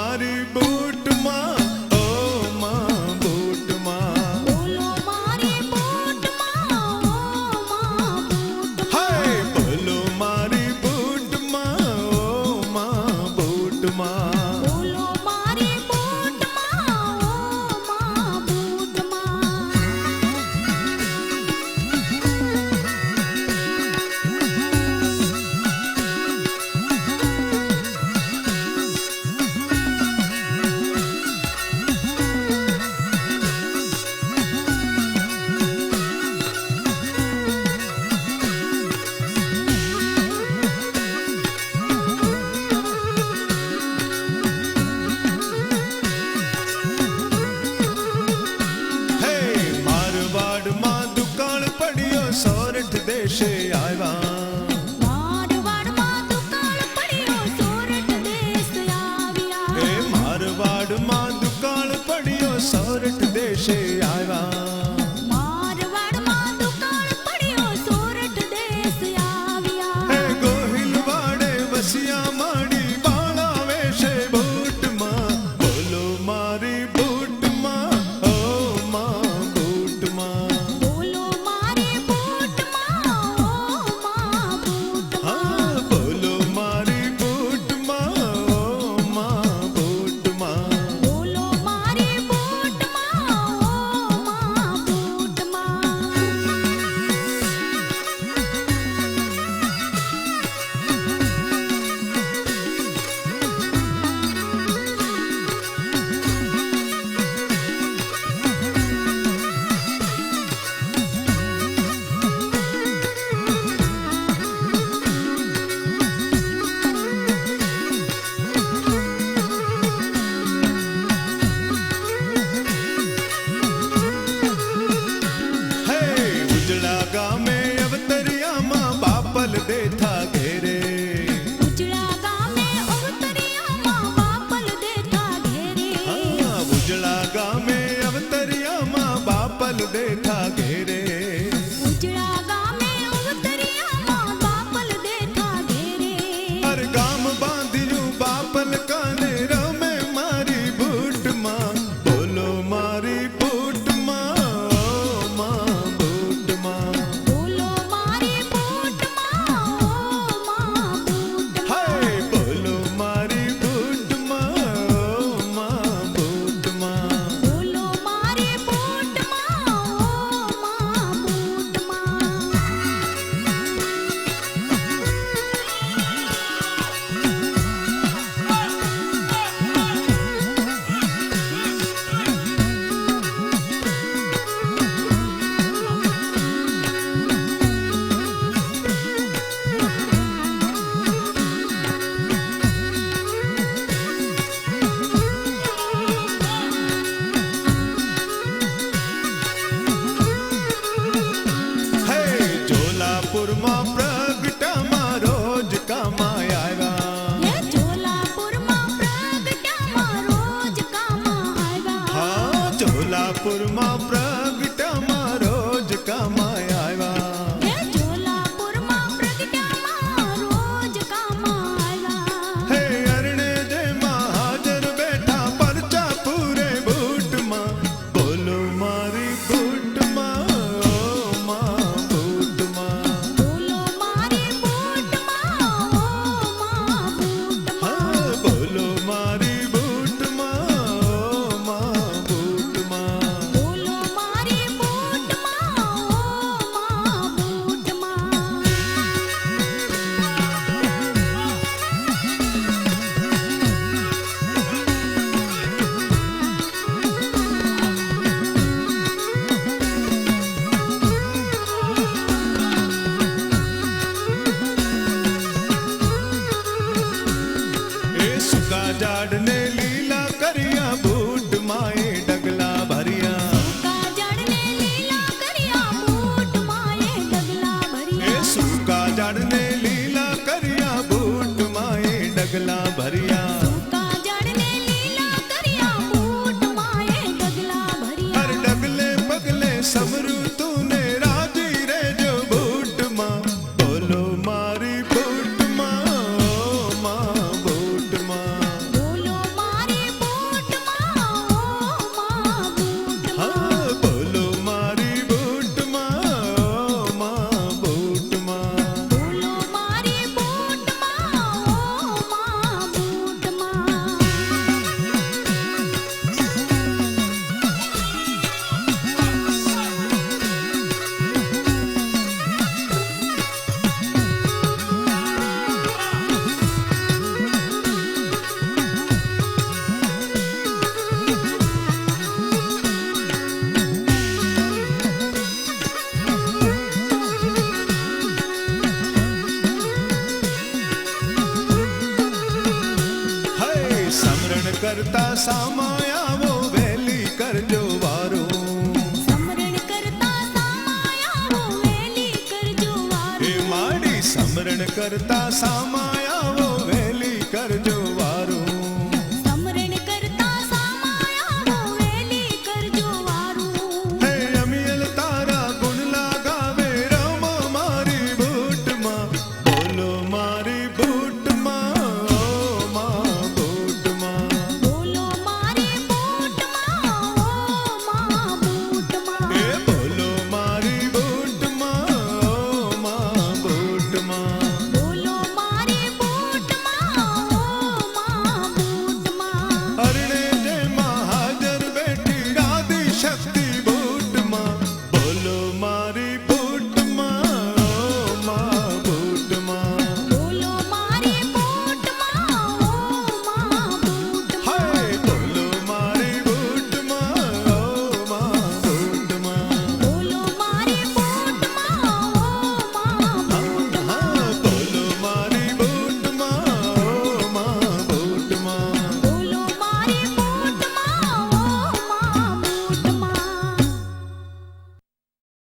મારી બૂટ માં ઓ માં બૂટ માં બોલો મારી બૂટ માં ઓ માં બૂટ હાય બોલો મારી બૂટ માં ઓ માં બૂટ માં બોલો મારી બૂટ માં ઓ માં બૂટ માં હે મારવાડમાં દુકાળ પડ્યો સોરઠ દેશે આવ્યા મારવાડમાં દુકાળ પડ્યો સોરઠ દેશ હે આવ્યા મારવાડમાં દુકાળ પડ્યો સોરઠ દેશે આવ્યા મારવાડમાં દુકાળ પડ્યો સોરઠ દેશ હે આવ્યા ગોહિલવાડે વસિયા માડી બાળા વેશે બૂટમાં બોલો મારી બૂટમાં ઓ માં બૂટમાં બોલો મારી બૂટ માં ઓ માં બૂટ હા બોલો મારી બૂટમાં ઓ માં બૂટમાં બોલો મારી બૂટ માં ઓ માં બૂટ માં હે ઉજળા ગામે અવતરિયામાં બાપલ દેથા ઘેરે ઉજળા ગામે અવતરિયામાં બાપલ દેઠા ઘેરે હા ઉજળા ગામે અવતરિયામાં બાપલ દેથા ઘેરે ઉજળા ગામે અવતરિયામાં બાપલ દેઠા ઘેરે હર ગામ બાંધ્યું બાપલ કાને રમે મારી બૂટમાં બોલો મારી બૂટમાં ઓ માં બૂટમાં બોલો મારી બૂટ માં ઓ માં બૂટ હાય બોલો મારી બૂટમાં ઓ માં બૂટમાં બોલો મારી બૂટ માં ઓ માં બૂટ માં હે જોલાપુરમાં પ્રગટામાં રોજ કામાય આવ્યા એ જોલાપુરમાં પ્રગટામાં રોજ કામ આવ્યા હા જોલાપુરમાં પ્રગટામાં રોજ કામાય આવ્યા એ જોલાપુરમાં પ્રગટામાં રોજ કામ આવ્યા હે અરણે જેમાં હાજર બેઠા પરચા પૂરે બૂટમાં બોલો મારી બૂટમાં ઓ માં બૂટમાં બોલો મારી બૂટ માં ઓ માં બૂટ માં હા બોલો મારી બૂટમાં ઓ માં બૂટમાં બોલો કરતા સામાયાવો વહેલી કરજો વારો. સમરણ કરતા સામાયાવો વહેલી કરજો વારો. હે માડી સમરણ કરતા સામાયાવો વહેલી કરજો વારો.